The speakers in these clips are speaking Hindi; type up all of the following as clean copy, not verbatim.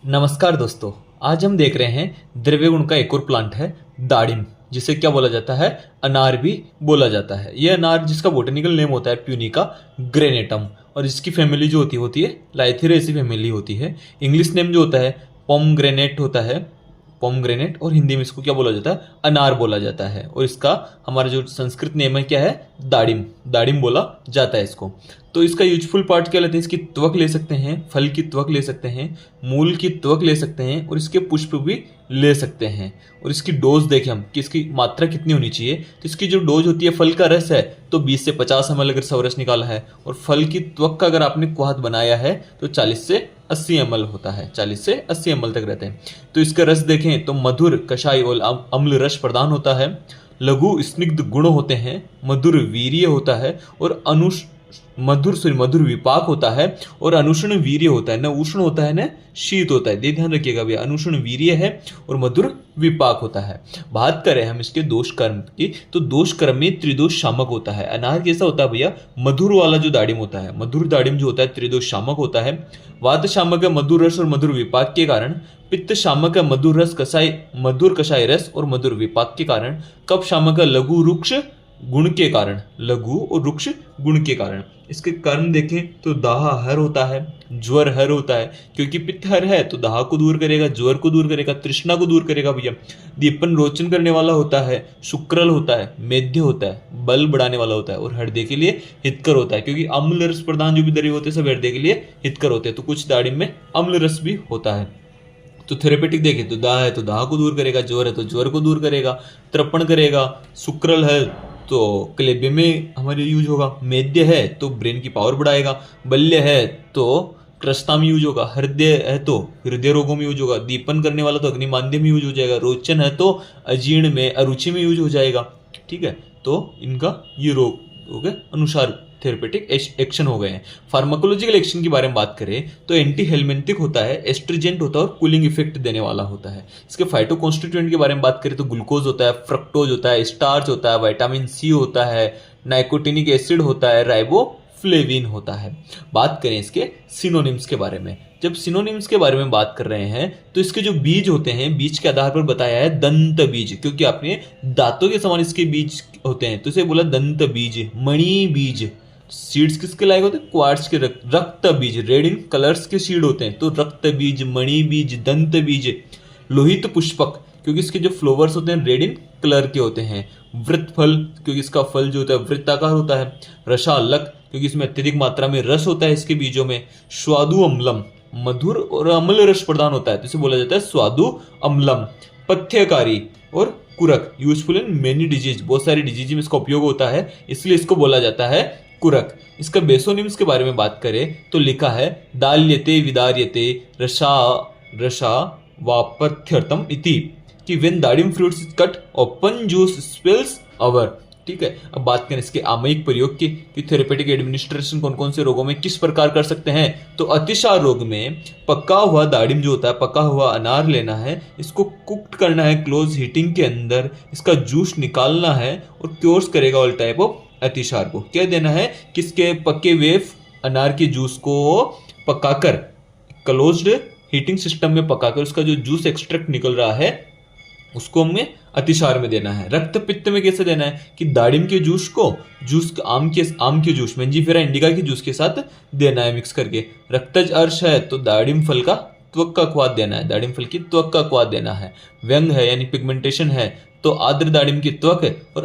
नमस्कार दोस्तों। आज हम देख रहे हैं द्रव्य गुण का एक और प्लांट है दाड़िम, जिसे क्या बोला जाता है, अनार भी बोला जाता है। यह अनार जिसका बोटेनिकल नेम होता है प्यूनिका ग्रेनेटम और इसकी फैमिली जो होती है लाइथेरेसी फैमिली होती है। इंग्लिश नेम जो होता है पोमग्रेनेट होता है, पोमग्रेनेट, और हिंदी में इसको क्या बोला जाता है, अनार बोला जाता है। और इसका हमारा जो संस्कृत नेम है क्या है, दाड़िम, दाड़िम बोला जाता है इसको। तो इसका यूजफुल पार्ट क्या लेते हैं, इसकी त्वक ले सकते हैं, फल की त्वक ले सकते हैं, मूल की त्वक ले सकते हैं और इसके पुष्प भी ले सकते हैं। और इसकी डोज देखें हम कि इसकी मात्रा कितनी होनी चाहिए, तो इसकी जो डोज होती है, फल का रस है तो 20 से 50 ml अगर सवरस निकाला है, और फल की त्वक का अगर आपने क्वाथ बनाया है तो 40 से 80 ml होता है, 40 से 80 ml तक रहते हैं। तो इसका रस देखें तो मधुर, कषाय और अम्ल रस प्रदान होता है, लघु स्निग्ध गुण होते हैं, मधुर वीर्य होता है और मधुर विपाक होता है और अनुष्ण वीर्य होता है। न उष्ण होता है न शीत होता है, ध्यान रखिएगा भैया, अनुष्ण वीर्य है और मधुर विपाक होता है। बात करें हम इसके दोष कर्म की, तो दोष कर्म में त्रिदोष शामक होता है। अनार कैसा होता है भैया, मधुर वाला जो दाड़िम होता है, मधुर दाड़िम जो होता है त्रिदोष शामक होता है। वात शामक है मधुर रस और मधुर विपाक के कारण, पित्त शामक है मधुर कषाय रस और मधुर विपाक के कारण, कफ शामक है लघु रुक्ष गुण के कारण, लघु और रुक्ष गुण के कारण। इसके कर्म देखें तो दाह हर होता है, ज्वर हर होता है, क्योंकि पित्त हर है तो दाह को दूर करेगा, ज्वर को दूर करेगा, तृष्णा को दूर करेगा भैया। दीपन रोचन करने वाला होता है, शुक्रल होता है, मेध्य होता है, बल बढ़ाने वाला होता है और हृदय के लिए हितकर होता है, क्योंकि अम्ल रस प्रदान जो भी द्रव्य होते हैं सब हृदय के लिए हितकर होते हैं। तो कुछ दाड़िम में अम्ल रस भी होता है। तो थेरेपेटिक देखें तो दाह है तो दाह को दूर करेगा, ज्वर है तो ज्वर को दूर करेगा, तर्पण करेगा, शुक्रल है तो क्लेब्य में हमारे यूज होगा, मेद्य है तो ब्रेन की पावर बढ़ाएगा, बल्य है तो क्रस्ता में यूज होगा, हृदय है तो हृदय रोगों में यूज होगा, दीपन करने वाला तो अग्निमांद्य में यूज हो जाएगा, रोचन है तो अजीर्ण में अरुचि में यूज हो जाएगा। ठीक है, तो इनका ये रोग हो गए अनुसार थेरेपेटिक एक्शन हो गए हैं। फार्माकोलॉजिकल एक्शन की बारे में बात करें तो एंटी हेलमेंथिक होता है, एस्ट्रीजेंट होता है और कूलिंग इफेक्ट देने वाला होता है। इसके फाइटो कॉन्स्टिट्यूएंट के बारे में बात करें तो ग्लूकोज होता है, फ्रक्टोज होता है, स्टार्च होता है, विटामिन सी होता है, नाइकोटिनिक एसिड होता है, राइबोफ्लेविन होता है। बात करें इसके सिनोनिम्स के बारे में, जब सिनोनिम्स के बारे में बात कर रहे हैं तो इसके जो बीज होते हैं, बीज के आधार पर बताया है दंत बीज, क्योंकि आपने दांतों के समान इसके बीज होते हैं तो इसे बोला दंत बीज, मणि बीज। सीड्स किसके लायक होते हैं, क्वार्ट्स के, रक्त बीज, रेड इन कलर्स के सीड होते हैं तो रक्त बीज, मणि बीज, दंत बीज। लोहित पुष्पक, क्योंकि इसके जो फ्लावर्स होते हैं रेड इन कलर के होते हैं। वृत्त फल, क्योंकि इसका फल जो होता है वृत्ताकार होता है। रसालक, क्योंकि इसमें अत्यधिक मात्रा में रस होता है इसके बीजों में। स्वादु अम्लम, मधुर और अम्ल रस प्रदान होता है तो इसे बोला जाता है स्वादु अम्लम। पथ्यकारी और कुरक, यूजफुल इन मेनी डिजीज, बहुत सारी डिजीज में इसका उपयोग होता है इसलिए इसको बोला जाता है कुरक। इसका बेसोनिम्स के बारे में बात करें तो लिखा है दाल्यते विदार्यते रसा वापथ्यर्थम इति, कि व्हेन दाड़िम fruits cut open juice spills over. ठीक है, अब बात करें इसके आमयिक प्रयोग की कि थेरेपेटिक एडमिनिस्ट्रेशन कौन कौन से रोगों में किस प्रकार कर सकते हैं। तो अतिसार रोग में पका हुआ दाड़िम जो होता है, पका हुआ अनार लेना है, इसको कुक्ड करना है क्लोज हीटिंग के अंदर, इसका जूस निकालना है और क्योर्स करेगा ऑल टाइप ऑफ अतिसार को। क्या देना है, किसके पके हुए अनार के जूस को पकाकर क्लोज्ड हीटिंग सिस्टम में पकाकर उसका जो जूस एक्सट्रैक्ट निकल रहा है उसको हमें अतिसार में देना है। रक्त पित्त में कैसे देना है कि दाड़िम के जूस को आम के जूस मेंजीफेरा इंडिका के जूस के साथ देना है मिक्स करके। रक्तज अर्श है तो दाड़िम फल का त्वक का क्वाथ देना है, दाड़िम फल की त्वक का क्वाथ देना है। व्यंग है यानी पिगमेंटेशन है तो आर्द्र दाड़िम की त्वक है। और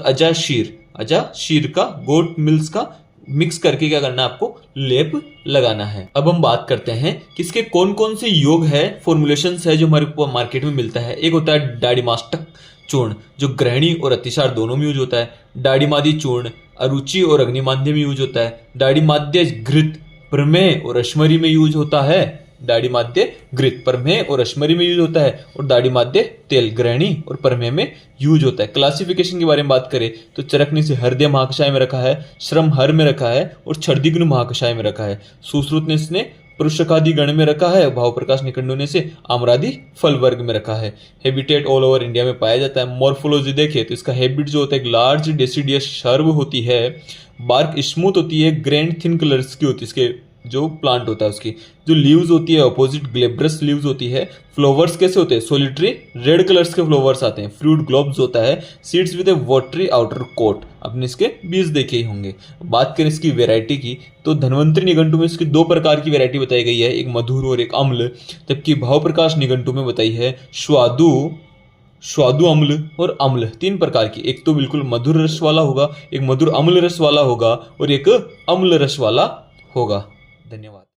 अजाशीर का गोट मिल्स का मिक्स करके क्या करना है, आपको लेप लगाना है। अब हम बात करते हैं कि इसके कौन कौन से योग है, फॉर्मुलेशंस है जो हमारे को मार्केट में मिलता है। एक होता है डाडिमास्टक चूर्ण जो ग्रहणी और अतिसार दोनों में यूज होता है। डाडिमादी चूर्ण अरुचि और अग्निमाद्य में यूज होता है। डाडिमाद्य घृत प्रमेह और अश्मरी में यूज होता है। दाड़िमाद्य घृत प्रमेह और अश्मरी में यूज होता है और दाड़िमाद्य तेल ग्रहणी और प्रमेह में यूज होता है। क्लासिफिकेशन के बारे में बात करें तो चरकनी से हृदय महाकषाय में रखा है, श्रम हर में रखा है और छर्दिग्न महाकषाय में रखा है। सुश्रुतनेस ने पुरुषकादि गण में रखा है, भाव प्रकाश निकंडों से आम्रादि फल वर्ग में रखा है। हैबिटेट ऑल ओवर इंडिया में पाया जाता है। मॉर्फोलॉजी देखिए तो इसका हैबिट जो होता है एक लार्ज डेसिडियस शर्व होती है, बार्क स्मूथ होती है, ग्रैंड थिन कलर्स की होती है, इसके जो प्लांट होता है उसकी जो लीव्स होती है अपोजिट ग्लेब्रस लीव्स होती है। फ्लावर्स कैसे होते हैं? सोलिटरी रेड कलर्स के फ्लावर्स आते हैं। फ्रूट ग्लोब्स होता है। Seeds with a watery outer coat, आपने इसके बीज देखे ही होंगे। बात करें इसकी वैरायटी की तो धन्वंतरी निघंटु में इसकी दो प्रकार की वैरायटी बताई गई है, एक मधुर और एक अम्ल। जबकि भाव प्रकाश निघंटु में बताई है स्वादु अम्ल और अम्ल, तीन प्रकार की। एक तो बिल्कुल मधुर रस वाला होगा, एक मधुर अम्ल रस वाला होगा और एक अम्ल रस वाला होगा। धन्यवाद।